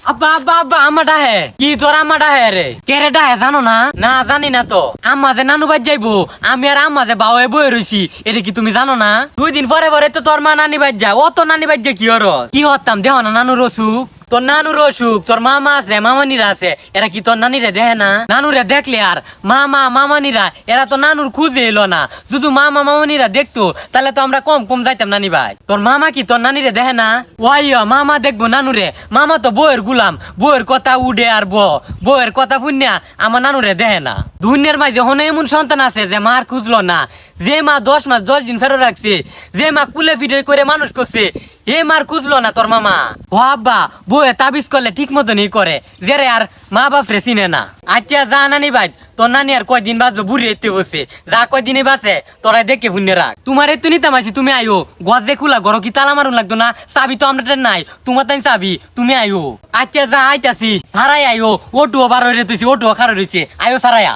আব্বা আব্বা আব্বা আমার ডাহে কি তোর আমার ডাহে রে কেরে ডাহে জানো না না জানি না তো আম্মা যে নানু বাজ যাইবো আমি আর আম্মা যে বাওয়ে বয়ে রইছি এটা কি তুমি জানো না 2 দিন পরে পরে তো তোর মা নানি বাজ যায় ও তো নানি বাজ যায় কি হর কি হতাম দেহ না নানুর অসুখ তোর নানুর অসুখ তোর মামা আছে মামানিরা আছে এরা কি তোর নানিরে দেখে না নানুরে দেখলে আর মামা মামানিরা এরা তো নানুর খুঁজে এলো না শুধু মামা মামানিরা দেখতো তাহলে তো আমরা কম কম যাইতাম নানি ভাই তোর মামা কি তোর নানিরে দেখে না ওয়াইয়া মামা দেখবো নানুরে মামা তো বউয়ের গুলাম বউয়ের কথা উডে আর বউয়ের কথা শুনিয়া আমার নানুরে দেখে না দুনিয়ার মাঝে হনে এমন সন্তান আছে যে মার খুঁজলো না যে মা 10 মাস 10 দিন ফেরত রাখছে যে মা কুলে ফিটে করে মানুষ করছে এ মার খুঁজলো না তোর মামা ও আব্বা বউয়ে তাবিজ করলে ঠিক মতনই করে যে আর মা বাপ রে চিনে না আচ্ছা যা নানি ভাই তোর নানি আর কয়দিন বাঁচবে বুড়ি এতে বসে যা কয়দিনে বাঁচে তোরাই দেখে শুনে রাখ তোমার এত নিতাম আছি তুমি আইও গজে খোলা ঘর কি তালা মারুন লাগতো না চাবি তো আমরা নাই তোমার তাই চাবি তুমি আইও আচ্ছা যা আইতাছি সারাই আইও ওটুও বার হয়ে রয়েছে ওটুও খারো রয়েছে আইও সারাইয়া